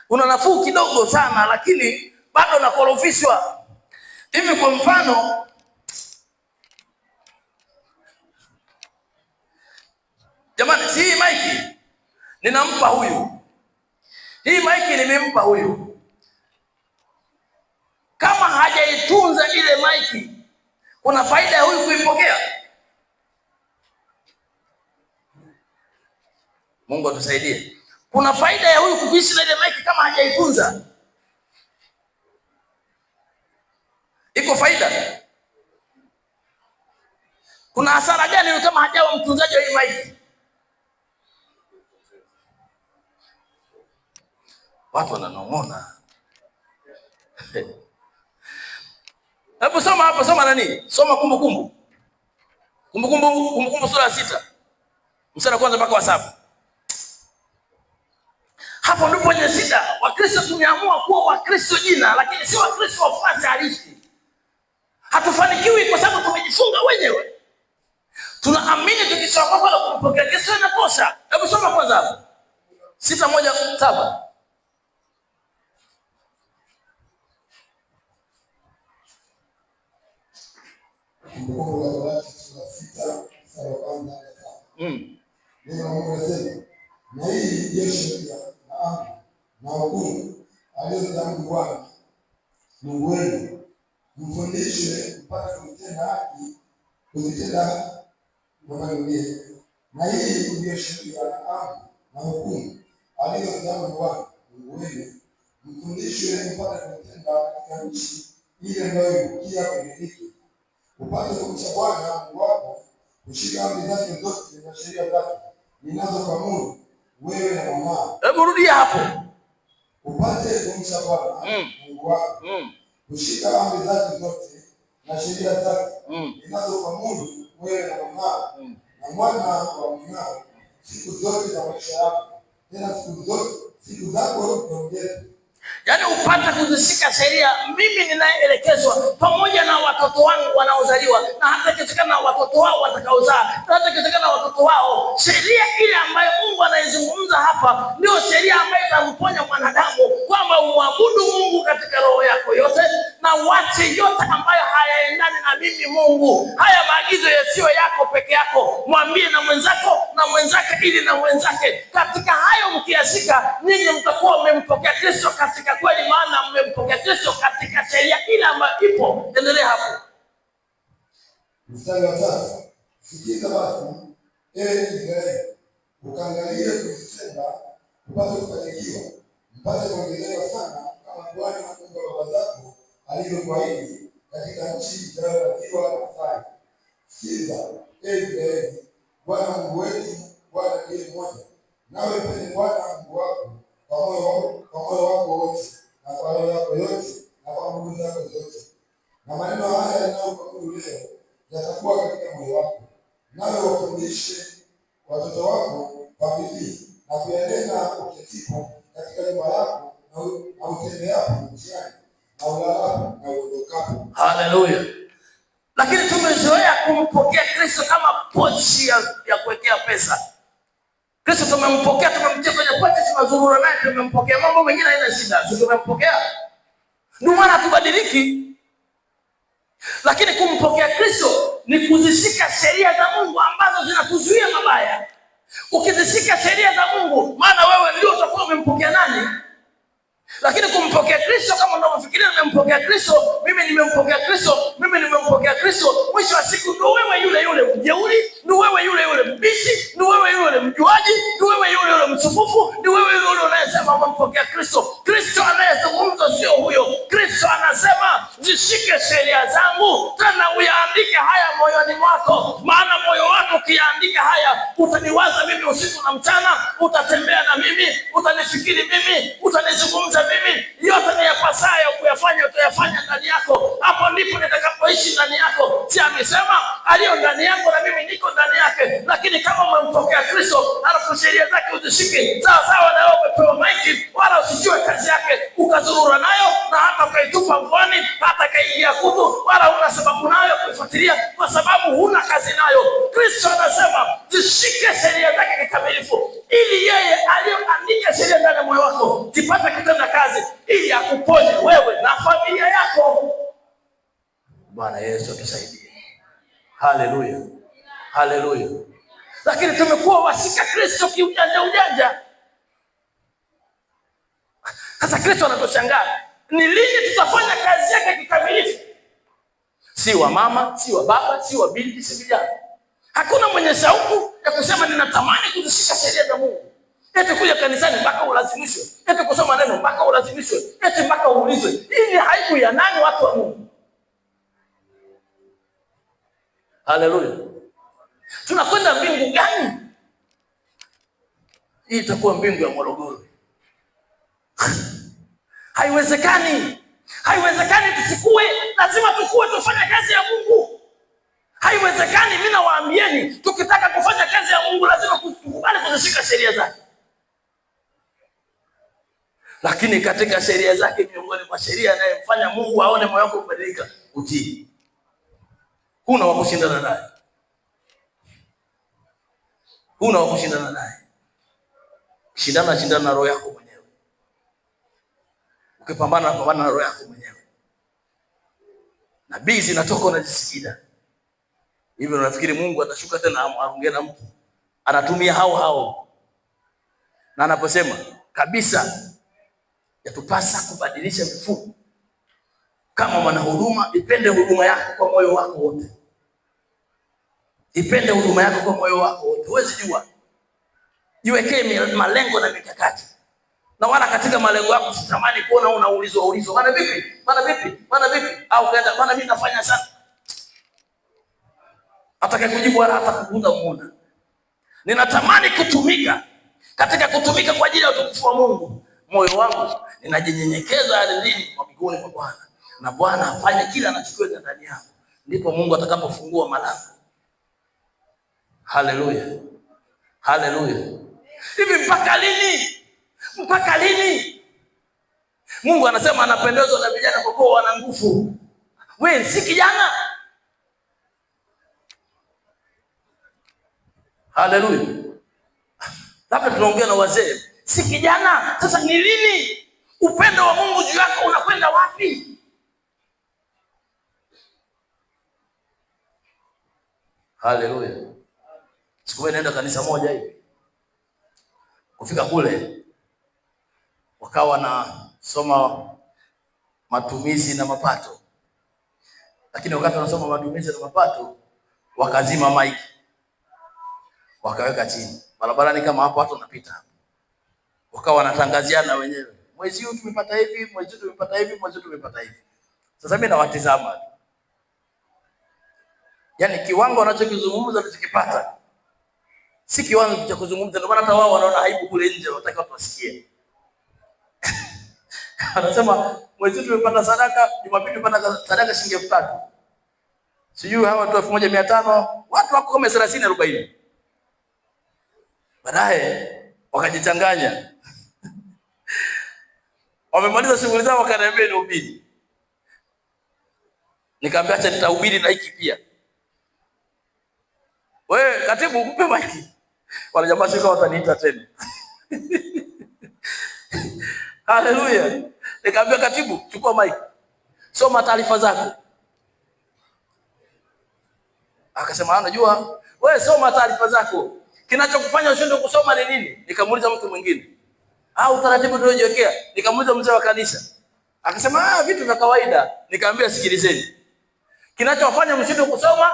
Una nafuu kidogo sana, lakini bado nakorofishwa. Hivi kwa mfano, jamani, si hii maiki ninampa huyu, hii maiki nimempa huyu, kama hajaitunza ile maiki, kuna faida ya huyu kuipokea? Mungu atusaidie. Kuna faida ya huyu kuishi na ile maiki kama hajaitunza? Iko faida? Kuna hasara gani kama hajawa mtunzaji wa hii maiki? Watu wananong'ona. Hebu soma hapo, soma nani? Soma Kumbukumbu. Kumbukumbu sura ya 6. Mstari wa kwanza mpaka wa 7. Hapo ndipo penye shida. Wakristo tumeamua kuwa Wakristo jina, lakini si Wakristo wafuasi halisi. Hatufanikiwi kwa sababu tumejifunga wenyewe. Tunaamini tukisema kwamba kumpokea Kristo inatosha. Hebu soma kwanza hapo. 6:1-7. Kumbukumbu la sura 6 mstari wa 1-7. Neno la Mungu linasema, na hii ndiyo sheria na amri na hukumu alizoziamuru Bwana Mungu wenu, mfundishwe mpate kutenda haki, kuzitenda mabaya. Na hii ndiyo sheria na amri na hukumu alizoziamuru Bwana Mungu wenu, mfundishwe mpate kutenda katika nchi ile mnayoiukia kumiliki, upate kumcha Bwana Mungu wako, kushika amri zake zote na sheria zake ninazokuamuru wewe na mwanao. Hebu rudia hapo. Upate kumcha Bwana Mungu wako, kushika amri zake zote na sheria zake ninazokuamuru wewe na mwanao na mwana wa mwanao siku zote za maisha yako, tena siku zako ziongezwe. Yaani upate kuzishika sheria mimi ninaelekezwa, pamoja na watoto wangu wanaozaliwa, na hata kitakana na watoto wao watakaozaa, na hata kitakana na watoto wao. Sheria ile ambayo Mungu anaizungumza hapa ndio sheria ambayo itamponya mwanadamu, kwamba umwabudu Mungu katika roho yako yote na uache yote ambayo hayaendani na mimi Mungu. Haya maagizo yasiyo yako peke yako, mwambie na mwenzako na mwenzake ili na mwenzake. Katika hayo mkiashika, ninyi mtakuwa mmempokea Kristo katika kweli, maana mmempokea Kristo katika sheria ile ambayo ipo. Endelea hapo. Mstari wa 3. Sikiza basi, Israeli, ukaangalie kuzitenda, upate kufanikiwa, mpate kuongezeka sana, kama Bwana Mungu wa baba zako alivyokuahidi, katika nchi itakayowakiwa na kufanya. Sikiza, Israeli, Bwana Mungu wetu, Bwana ndiye mmoja. Nawe mpende Bwana Mungu wako kwa moyo wako wote, na kwa roho yako yote, na kwa nguvu zako zote. Na maneno haya yanayokuamuru leo yatakuwa katika moyo wako, nawe wafundishe watoto wako kwa bidii, na kuyanena uketipo katika nyumba yako, na utembeapo njiani, na ulalapo na uondokapo. Haleluya! Lakini tumezoea kumpokea Kristo kama pochi ya kuwekea pesa. Kristo tumempokea, tumemtia kwenye pochi, tunazurura naye, tumempokea, mambo mengine haina shida, sisi tumempokea. Ndio maana tubadiliki. Lakini kumpokea Kristo ni kuzishika sheria za Mungu ambazo zinatuzuia mabaya. Ukizishika sheria za Mungu, maana wewe ndio utakuwa umempokea nani? Lakini kumpokea Kristo kama unavyofikiria nimempokea Kristo, mimi nimempokea Kristo, mimi nimempokea Kristo, mwisho wa siku ndio wewe yule yule mjeuri, ndio wewe yule yule mbishi, ndio wewe yule mjuaji, ndio wewe yule yule msufufu, ndio wewe yule unayesema umempokea Kristo. Kristo anayezungumza sio huyo. Kristo anasema zishike sheria zangu, tena uyaandike haya moyoni mwako, maana moyo wako ukiandika haya, utaniwaza mimi usiku na mchana, utatembea na mimi, utanifikiri mimi, utanizungumza mimi, yote niyapasayo kuyafanya utayafanya ndani yako. Hapo ndipo nitakapoishi ndani yako. Si amesema aliyo ndani yako na mimi niko ndani yake? Lakini kama umempokea Kristo, halafu sheria zake uzishike sawa sawa, na wewe umepewa maiki, wala usijue kazi yake ukazurura nayo, na hata ukaitupa mvani, hata kaingia kutu, wala huna sababu nayo kuifuatilia, kwa sababu huna kazi nayo. Kristo anasema zishike sheria zake kikamilifu, moyo wako, zipate kutenda kazi ili akuponye wewe na familia yako. Bwana Yesu atusaidie. Haleluya, haleluya. Lakini tumekuwa wasika Kristo kiujanja. Sasa Kristo anatushangaa, ni lini tutafanya kazi yake kikamilifu? Si wa mama, si wa baba, si wa binti, si vijana. Hakuna mwenye shauku ya kusema ninatamani kuzishika sheria za Mungu. Eti kuja kanisani mpaka ulazimishwe, eti kusoma neno mpaka ulazimishwe, eti mpaka uulizwe. Hii ni aibu ya nani, watu wa Mungu? Haleluya. Tunakwenda mbingu gani? Hii itakuwa mbingu ya Morogoro. Haiwezekani. Haiwezekani tusikue, lazima tukue tufanye kazi ya Mungu. Haiwezekani, mimi nawaambieni, tukitaka kufanya kazi ya Mungu lazima tukubali kuzishika sheria zake. Lakini katika sheria zake, miongoni mwa sheria anayemfanya Mungu aone moyo wako kubadilika, utii. Huna wa kushindana naye. Huna wa kushindana naye. Shindana na roho yako mwenyewe. Ukipambana na roho yako mwenyewe. Nabii zinatoka unajisikia. Hivyo unafikiri Mungu atashuka tena aongee na mtu? Anatumia hao. Na anaposema kabisa yatupasa kubadilisha mifumo. Kama mwanahuduma, ipende huduma yako kwa moyo wako wote. Ipende huduma yako kwa moyo wako wote. Huwezi jua. Jiwekee malengo na mikakati. Na wala katika malengo yako sitamani kuona unaulizwa. Bwana vipi? Au kaenda, bwana mimi nafanya sana. Atakaye wala hata kukuza muda. Ninatamani kutumika. Katika kutumika kwa ajili ya utukufu wa Mungu, moyo wangu ninajinyenyekeza ardhini kwa miguuni mwa Bwana. Na Bwana afanye kila anachokiweza ndani yangu. Ndipo Mungu atakapofungua malango. Haleluya. Haleluya. Hivi mpaka lini? Mpaka lini? Mungu anasema anapendezwa na vijana kwa kuwa wana nguvu. Wewe si kijana? Haleluya. Labda tunaongea na wazee. Si kijana. Sasa ni lini? Upendo wa Mungu juu yako unakwenda wapi? Haleluya. Siku moja naenda kanisa moja hivi. Kufika kule wakawa na soma matumizi na mapato. Lakini wakati wanasoma matumizi na mapato, wakazima mic. Wakaweka chini. Barabarani kama hapo watu wanapita. Wakawa wanatangaziana wenyewe. Mwezi huu tumepata hivi, mwezi huu tumepata hivi, mwezi huu tumepata hivi. Sasa mimi nawatizama. Yaani kiwango wanachokizungumza tusikipata. Si kiwango cha kuzungumza, ndio maana hata wao wanaona aibu kule nje, wanataka watu wasikie. Anasema mwezi tumepata sadaka, Jumapili tumepata sadaka shilingi 3000. Sijui hawa watu 1500, watu wako kama 30 40. Baadaye wakajichanganya. Wamemaliza shughuli zao wakaniambia nihubiri. Nikamwambia acha nitahubiri na hiki pia. Wewe katibu mpe maiki. Wale jamaa sio wataniita tena. Haleluya. Nikamwambia katibu chukua maiki. Soma taarifa zako. Akasema unajua wewe soma taarifa zako. Kinachokufanya ushindwe kusoma ni nini? Nikamuuliza mtu mwingine. Utaratibu tuliojiwekea. Nikamuuliza mzee wa kanisa. Akasema vitu vya kawaida. Nikamwambia sikilizeni. Kinachofanya mshindwe kusoma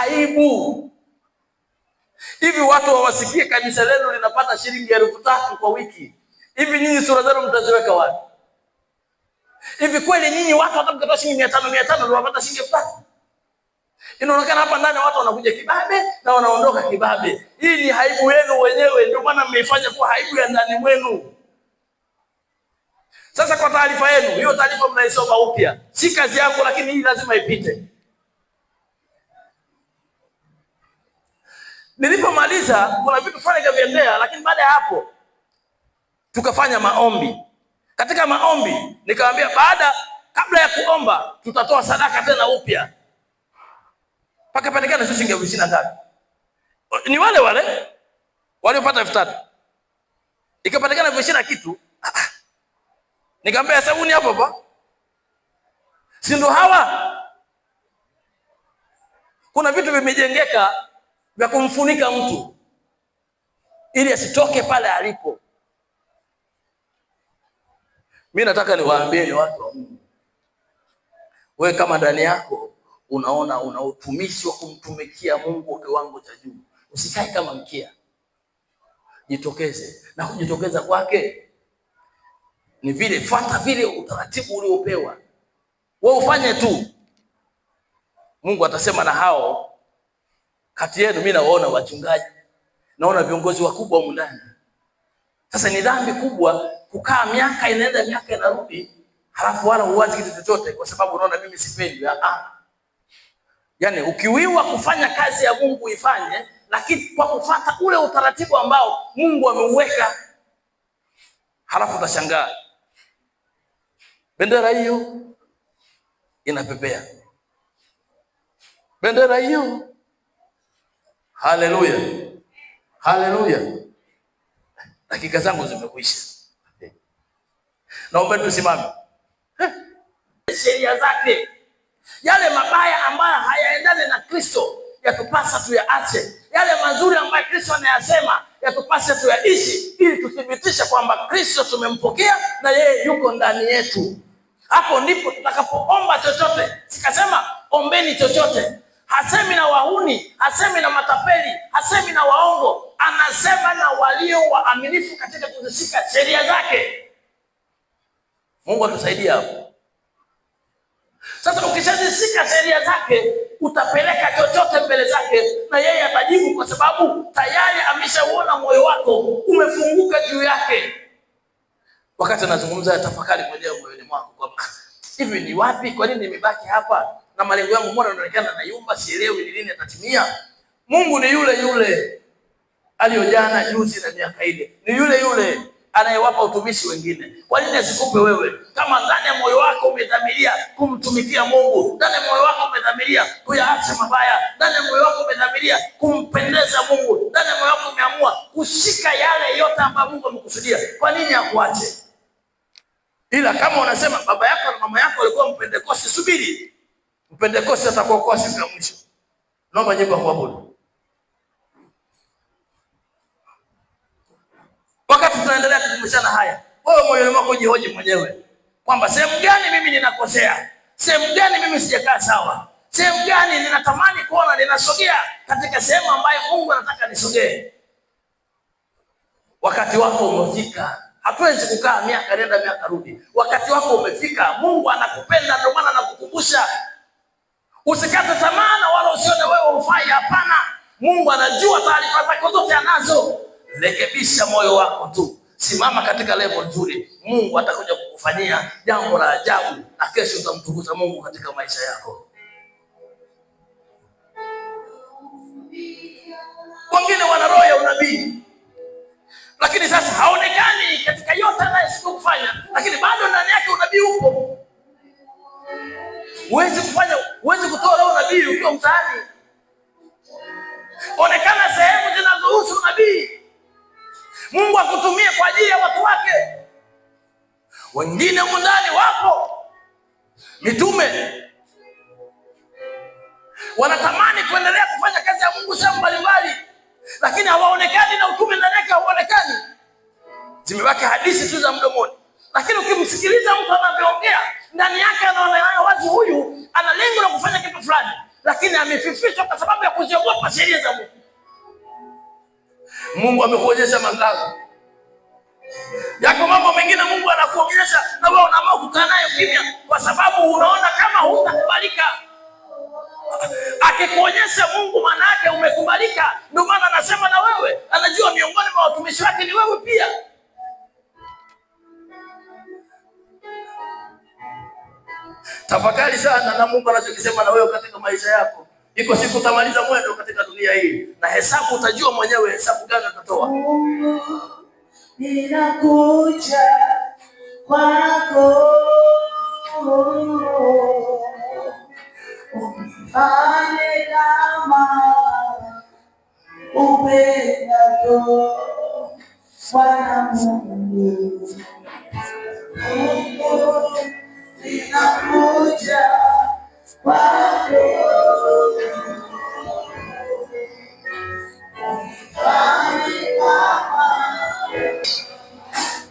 aibu. Hivi watu hawasikie kanisa lenu linapata shilingi 3000 kwa wiki. Hivi nyinyi sura zenu mtaziweka wapi? Hivi kweli nyinyi watu hata mkatoa shilingi 500 ndio wapata shilingi 3000? Inaonekana hapa ndani watu wanakuja kibabe na wanaondoka kibabe. Hii ni aibu yenu wenyewe, ndio maana mmeifanya kuwa aibu ya ndani mwenu. Sasa kwa taarifa yenu, hiyo taarifa mnaisoma upya. Si kazi yako, lakini hii lazima ipite. Nilipomaliza kuna vitu fulani kaviendea, lakini baada ya hapo tukafanya maombi. Katika maombi nikamwambia kabla ya kuomba tutatoa sadaka tena upya. Pakapatikana shilingi 20,000. Ni wale waliopata 3000. ikapatikana vishina kitu. Nikamwambia sabuni hapo hapa. Si ndo hawa? Kuna vitu vimejengeka vya kumfunika mtu ili asitoke pale alipo. Mimi nataka niwaambie ni watu wa Mungu, wewe kama ndani yako unaona una utumishi wa kumtumikia Mungu kwa kiwango cha juu, usikae kama mkia. Jitokeze, na kujitokeza kwake ni vile, fuata vile utaratibu uliopewa. Wewe ufanye tu, Mungu atasema na hao kati yenu. Mimi naona wachungaji, naona viongozi wakubwa huko ndani. Sasa ni dhambi kubwa kukaa miaka inaenda miaka inarudi, halafu wala huwazi kitu chochote kwa sababu unaona mimi sipendi. Yaani ukiwiwa kufanya kazi ya Mungu ifanye, lakini kwa kufuata ule utaratibu ambao Mungu ameuweka, halafu utashangaa bendera hiyo inapepea. Bendera hiyo. Haleluya. Haleluya. Dakika zangu zimekwisha. Naomba tusimame. Sheria zake, yale mabaya ambayo hayaendani na Kristo yatupasa tuyaache. Yale mazuri ambayo Kristo anayasema yatupasa tuyaishi, ili tuthibitishe kwamba Kristo tumempokea na yeye yuko ndani yetu. Hapo ndipo tutakapoomba chochote. Sikasema ombeni chochote. Hasemi na wahuni, hasemi na matapeli, hasemi na waongo. Anasema na walio waaminifu katika kuzishika sheria zake. Mungu atusaidie hapo. Sasa ukishazishika sheria zake, utapeleka chochote mbele zake na yeye atajibu, kwa sababu tayari ameshauona moyo wako umefunguka juu yake. Wakati anazungumza, tafakari mwenyewe moyoni mwako kwamba hivi ni wapi, kwa nini nimebaki hapa, na malengo yangu mbona yanaonekana na yumba, sielewi ni lini atatimia. Mungu ni yule yule aliyojana, juzi na miaka ile. Ni yule yule anayewapa utumishi wengine. Kwa nini asikupe wewe? Kama ndani ya moyo wako umedhamiria kumtumikia Mungu, ndani ya moyo wako umedhamiria kuyaacha mabaya, ndani ya moyo wako umedhamiria kumpendeza Mungu, ndani ya moyo wako umeamua kushika yale yote ambayo Mungu amekusudia, kwa nini akuache? Ila kama unasema baba yako na mama yako walikuwa Mpentekoste, subiri. Mpentekoste atakuokoa siku ya mwisho. Naomba nyimbo kwa Mungu. Wakati tunaendelea kukumbushana haya, wewe moyoni mwako jihoji mwenyewe kwamba sehemu gani mimi ninakosea, sehemu gani mimi sijakaa sawa, sehemu gani ninatamani kuona ninasogea katika sehemu ambayo Mungu anataka nisogee. Wakati wako umefika. Hatuwezi kukaa miaka nenda miaka rudi. Wakati wako umefika. Mungu anakupenda, ndio maana anakukumbusha. Usikate tamaa na wala usione wewe ufai. Hapana. Mungu anajua taarifa zako zote anazo. Rekebisha moyo wako tu. Simama katika level nzuri. Mungu atakuja kukufanyia jambo la ajabu, na kesho utamtukuza Mungu katika maisha yako. Wengine wana roho ya unabii, lakini sasa haonekani katika yote anayesiku kufanya, lakini bado ndani yake unabii upo. Huwezi kutoa roho unabii ukiwa mtaani. Onekana sehemu zinazohusu unabii. Mungu akutumie kwa ajili ya watu wake. Wengine huko ndani wapo mitume, wanatamani kuendelea kufanya kazi ya Mungu sehemu mbalimbali, lakini hawaonekani na utume ndani yake hauonekani. Zimebaki hadithi tu za mdomoni. Lakini ukimsikiliza mtu anavyoongea, ndani yake anaonekana wazi huyu ana lengo la kufanya kitu fulani, lakini amefifishwa kwa sababu ya kuziogopa sheria za Mungu. Mungu amekuonyesha mangapi? Yako mambo mengine Mungu anakuonyesha na wewe unaamua kukaa nayo kimya kwa sababu unaona kama hutakubalika. Akikuonyesha Mungu maana yake umekubalika. Ndio maana anasema na wewe, anajua miongoni mwa watumishi wake ni wewe pia. Tafakari sana na Mungu anachokisema na wewe katika maisha yako. Iko siku utamaliza mwendo katika dunia hii, na hesabu utajua mwenyewe hesabu gani utatoa. Ninakuja kwako, ufanye kama upendavyo. Bwana Mungu, ninakuja kwako.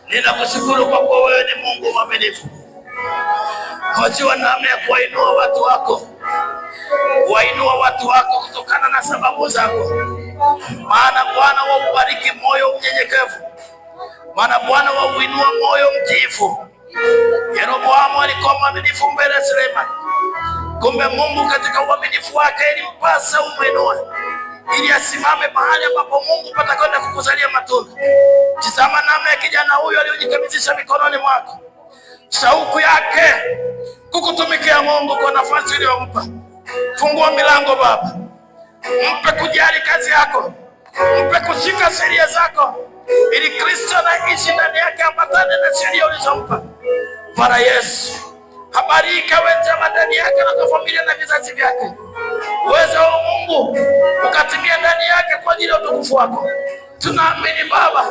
Ninakushukuru kwa kuwa wewe ni Mungu mwaminifu. Wajua namna ya kuwainua watu wako, wainua watu wako kutokana na sababu zako. Maana Bwana waubariki moyo mnyenyekevu, maana Bwana wauinua moyo mtiifu. Yeroboamu alikuwa mwaminifu mbele ya Sulemani. Kumbe Mungu katika uaminifu wake ilimpasa umwinue ili asimame mahali ambapo Mungu patakwenda kukuzalia matunda. Tazama namna ya kijana huyo aliyojikabidhisha mikononi mwako, shauku yake kukutumikia Mungu kwa nafasi uliyompa. Fungua milango Baba, mpe kujali kazi yako, mpe kushika sheria zako, ili Kristo anaishi ndani yake ambatane na sheria ulizompa. Bwana Yesu, habari ikawe njema ndani yake na kwa familia na vizazi vyake. Uwezo wa Mungu ukatimia ndani yake kwa ajili ya utukufu wako. Tunaamini Baba,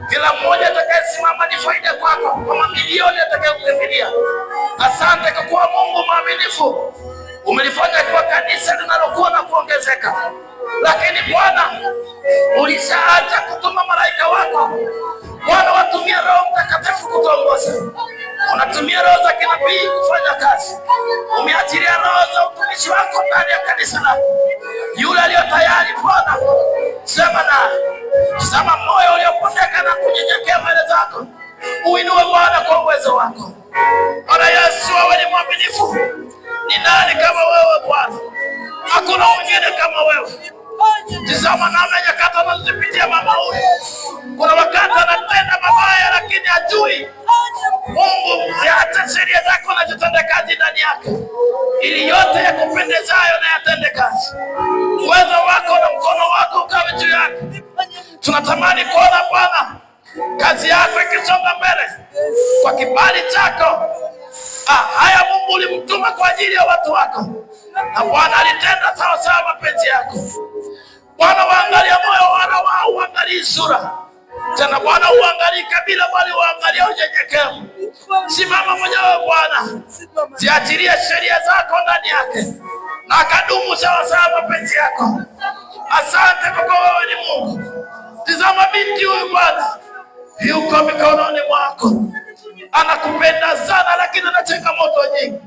kila mmoja atakayesimama ni faida kwako, kwa mamilioni atakayekukimbilia. Asante kwa kuwa Mungu mwaminifu. Umelifanya kuwa kanisa linalokuwa na kuongezeka. Lakini Bwana, ulishaacha kutuma malaika wako. Bwana, watumia Roho Mtakatifu kutuongoza. Unatumia roho za kinabii kufanya kazi. Umeachilia roho za utumishi wako ndani ya kanisa lako. Yule aliyo tayari Bwana, sema na tazama moyo uliopondeka na kunyenyekea mbele zako. Uinue Bwana kwa uwezo wako. Bwana Yesu, wewe ni mwaminifu. Ni nani kama wewe Bwana? Hakuna mwingine kama wewe. Tazama namna nyakati anazopitia mama huyu. Kuna wakati anatenda mabaya lakini hajui. Mungu, ziache sheria zako na zitende kazi ndani yake, ili yote yakupendezayo na yatende kazi. Uwezo wako na mkono wako ukawe juu yake. Tunatamani kuona Bwana kazi yako ikisonga mbele kwa kibali chako. Haya Mungu ulimtuma kwa ajili ya watu wako, na Bwana alitenda sawa sawa mapenzi yako. Bwana, waangalia moyo wana wao, uangalie sura. Tena Bwana, uangalie kabila, bali uangalie unyenyekevu. Simama mwenyewe Bwana, ziachilie sheria zako ndani yake na akadumu sawa sawa mapenzi yako. Asante kwa kuwa wewe ni Mungu. Tazama binti huyu Bwana, yuko mikononi mwako. Anakupenda sana lakini ana changamoto nyingi.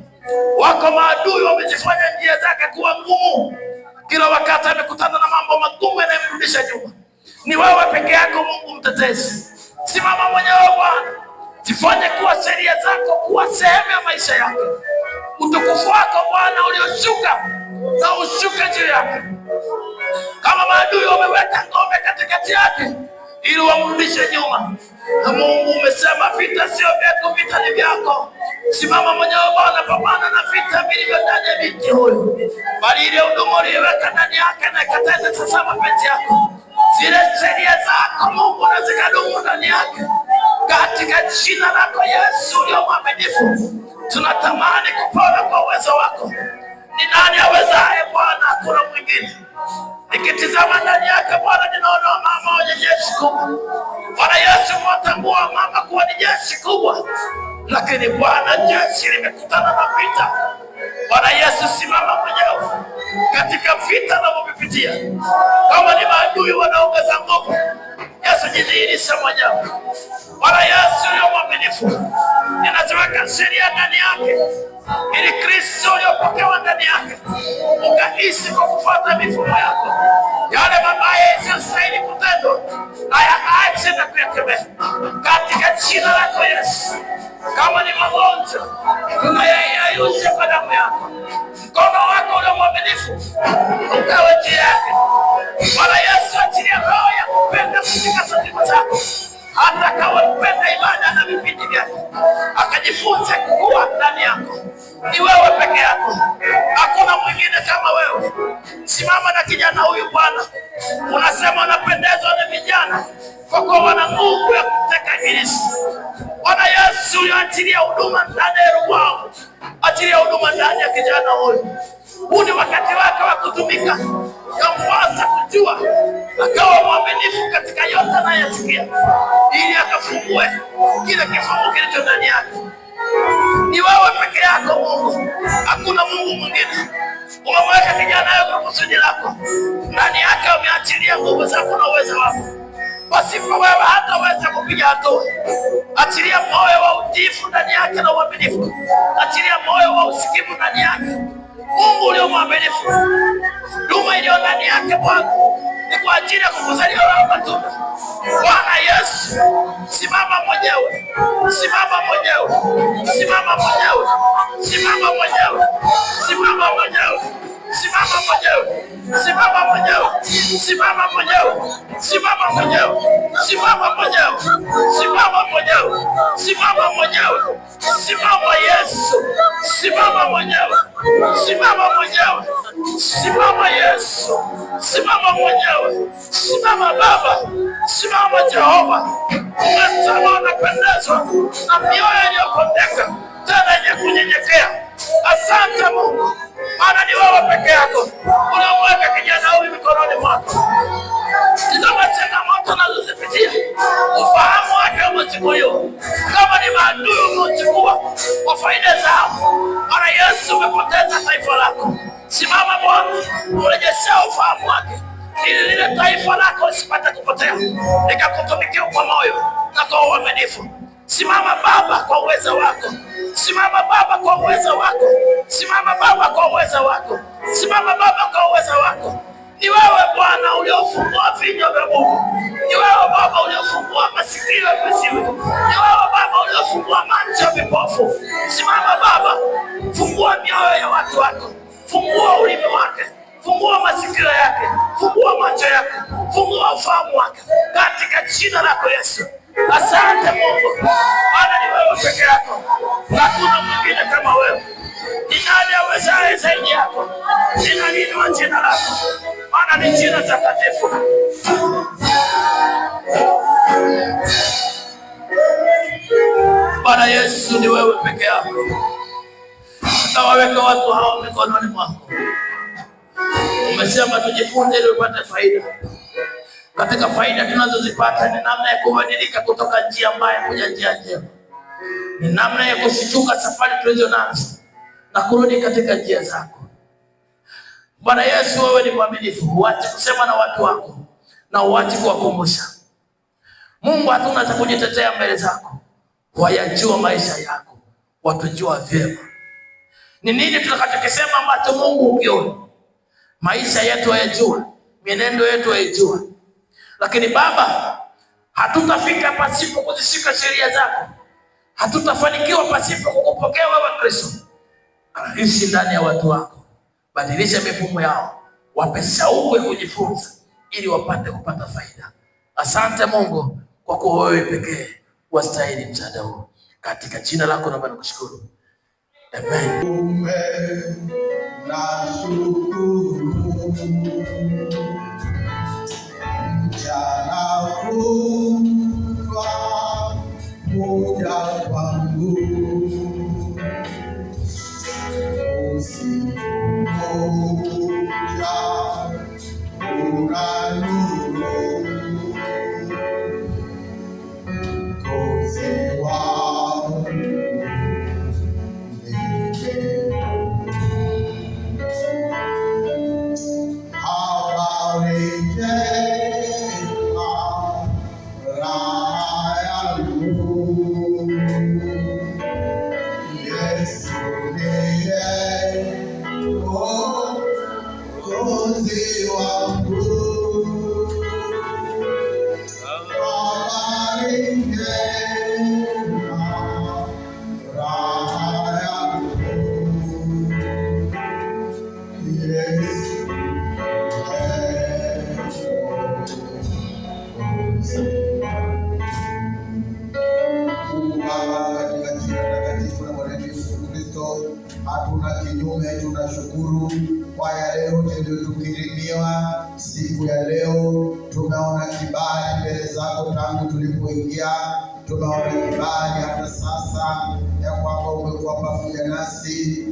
Wako maadui wamezifanya njia zake kuwa ngumu. Kila wakati amekutana na mambo magumu yanayomrudisha nyuma. Ni wewe peke yako Mungu mtetezi. Simama mwenyewe Bwana, zifanye kuwa sheria zako kuwa sehemu ya maisha yake. Utukufu wako Bwana ulioshuka na ushuke juu yake. Kama maadui wameweka ngome katikati yake ili wamrudishe nyuma, na Mungu umesema vita sio vyako, vita ni vyako. Simama mwenyewe Bwana, pambana na vita vilivyo ndani ya binti huyu, bali ile huduma uliweka ndani yake na ikatende sasa mapenzi yako. Zile sheria zako Mungu na zikadumu ndani yake, katika jina lako Yesu ulio mwaminifu. Tunatamani kupona kwa uwezo wako. Ni nani awezaye Bwana? Hakuna mwingine. Nikitizama ndani yake Bwana, ninaona mama wenye jeshi kubwa. Bwana Yesu, mwatambua mama kuwa ni jeshi kubwa, lakini Bwana, jeshi limekutana na vita. Bwana Yesu, simama mwenyewe katika vita anavyovipitia. Kama ni maadui wanaongeza nguvu, Yesu jidhihirisha mwenyewe. Bwana Yesu ulio mwaminifu, ninaziweka sheria ndani yake, ili Kristo uliopokewa ndani yake ukaishi kwa kufuata mifumo yako. Yale mabaya yasiyostahili kutendwa ayaache na kuyakemea katika jina lako Yesu. Kama ni magonjwa, tunayayayusha kwa damu yako. Mkono wako ulio mwaminifu ukawe juu yake. Bwana Yesu, achilia roho ya kupenda katika sadaka zako, hata kawa kupenda ibada na vipindi vyake, akajifunze kuwa ndani yako. Ni wewe peke yako, hakuna mwingine kama wewe. Simama na kijana huyu Bwana, unasema unapendezwa na vijana kwa kuwa wana nguvu ya kuteka ibilisi. Bwana Yesu, achilia huduma ndani ya roho wao, achilia huduma ndani ya kijana huyu. Huu ni wakati wake wa kutumika. Yampasa kujua akawa mwaminifu katika yote anayosikia, ili akafungue kile kifungu kilicho ndani yake. Ni wewe peke yako Mungu, hakuna Mungu mwingine. Umemweka kijana yako kwa kusudi lako, ndani yake umeachilia nguvu zako na uwezo wako. Pasipo wewe hataweza kupiga hatua. Achilia moyo wa utiifu ndani yake na uaminifu. Achilia moyo wa usikivu ndani yake. Mungu ulio mwaminifu, huduma iliyo ndani yake Bwana ni kwa ajili ya kukuzalia wewe matunda. Bwana Yesu, simama mwenyewe, simama mwenyewe, simama mwenyewe, simama mwenyewe, simama mwenyewe, simama mwenyewe, simama mwenyewe, simama mwenyewe, simama mwenyewe, simama mwenyewe, simama mwenyewe, simama mwenyewe, simama Yesu, simama mwenyewe, simama mwenyewe, simama Yesu, simama mwenyewe, simama Baba, simama Jehova. Umesema unapendezwa na mioyo iliyopondeka tena yenye kunyenyekea. Asante Mungu, maana ni wewe peke yako unamweka kijana huyu mikononi mwako. Tazama changamoto anazozipitia, ufahamu wake umechukua. Kama ni maadui umechukua kwa faida zao. Bwana Yesu, umepoteza taifa lako. Simama Bwana, urejeshe ufahamu wake, ili lile taifa lako lisipate kupotea, likakutumikia kwa moyo na kwa uaminifu. Simama Baba kwa uwezo wako, simama Baba kwa uwezo wako, simama Baba kwa uwezo wako, simama Baba kwa uwezo wako. Ni wewe Bwana uliofungua vinywa vya Mungu. Ni wewe Baba uliofungua masikio ya viziwi. Ni wewe Baba uliofungua macho ya vipofu. Simama Baba, fungua mioyo ya watu wako, fungua ulimi wake, fungua masikio yake, fungua macho yake, fungua ufahamu wake, katika jina lako Yesu. Asante Mungu, maana ni wewe peke yako, hakuna mwingine kama wewe. Ni nani awezaye zaidi yako? Ninaliinua jina lako, maana ni jina takatifu. Bwana Yesu, ni wewe peke yako. Utawaweka watu hao mikononi mwako. Umesema tujifunze ili upate faida. Katika faida tunazozipata ni namna ya kubadilika kutoka njia mbaya kuja njia njema. Ni namna ya kushuka safari tulizo nazo na kurudi katika njia zako. Bwana Yesu, wewe ni mwaminifu. Uache kusema na watu wako na uache kuwakumbusha. Mungu, hatuna cha kujitetea mbele zako. Wayajua maisha yako, watujua vyema. Ni nini tutakachokisema ambacho Mungu ukiona? Maisha yetu hayajua, mienendo yetu hayajua. Lakini Baba, hatutafika pasipo kuzishika sheria zako. Hatutafanikiwa pasipo kukupokea wewe Kristo. Ishi ndani ya watu wako. Badilisha mifumo yao, wape shauku ya kujifunza ili wapate kupata faida. Asante Mungu, kwa kuwa wewe pekee wastahili msaada huu. Katika jina lako naomba nikushukuru. Amen. Hatuna kinyume, tunashukuru kwa yale yote tuliyokirimiwa siku ya leo. Tumeona kibali mbele zako tangu tulipoingia, tumeona kibali hata sasa ya kwamba umekuwa pamoja nasi.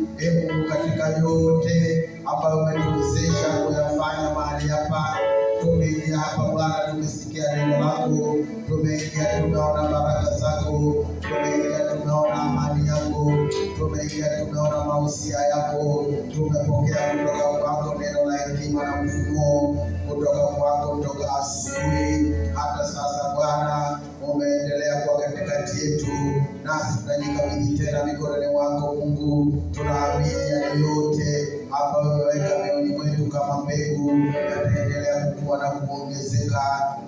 Mungu, katika yote ambayo umetuwezesha kuyafanya mahali hapa, tumeingia tumekuja hapa Bwana, tumesikia neno lako, tumeingia tumeona baraka zako, tumeingia tumeona amani yako, tumeingia tumeona mausia yako, tumepokea kutoka kwako neno la hekima na ufunuo kutoka kwako toka asubuhi hata sasa Bwana. Umeendelea kwa katikati yetu, nasi tunajikabidhi tena mikononi mwako Mungu. Tunaamini yale yote ambayo umeweka mioyoni mwetu kama mbegu yataendelea kukua na kuongezeka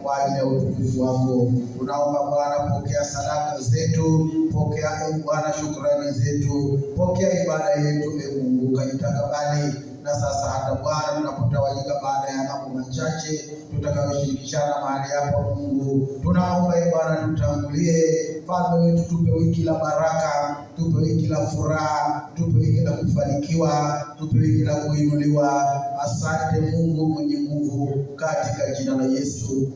kwa ajili ya utukufu wako. Tunaomba Bwana, pokea sadaka zetu, pokea Bwana shukrani zetu, pokea ibada yetu Mungu, kaitakabali. Na sasa hata Bwana, tunapotawanyika baada ya mambo machache tutakayoshirikishana mahali hapa Mungu, tunaomba Bwana tutangulie. Mfalme wetu, tupe wiki la baraka, tupe wiki la furaha, tupe wiki la kufanikiwa, tupe wiki la kuinuliwa. Asante Mungu mwenye nguvu, katika jina la Yesu.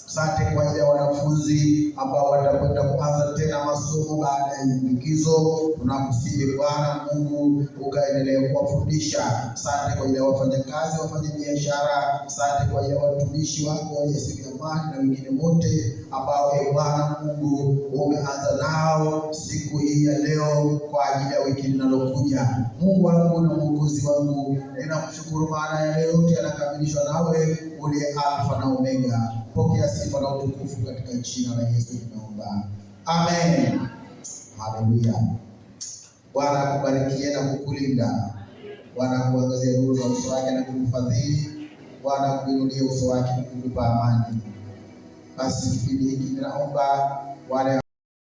Asante kwa ajili ya wanafunzi ambao watakwenda kuanza tena masomo baada ya likizo. Tunakusihi Bwana Mungu ukaendelee kuwafundisha. Asante kwa ajili ya wafanyakazi, wafanyabiashara. Asante kwa ajili ya watumishi wako, wajasiriamali na wengine wote ambao Bwana Mungu umeanza nao siku hii ya leo kwa ajili ya wiki linalokuja. Mungu wangu na Mwokozi wangu, ninakushukuru maana yale yote yanakamilishwa nawe uliye Alfa na Omega. Pokea sifa na utukufu katika jina la Yesu tunaomba. Amen. Haleluya. Bwana akubarikie na kukulinda. Bwana akuangazie nuru za uso wake na kukufadhili. Bwana akuinulie uso wake na kukupa amani. Basi kipindi hiki ninaomba wale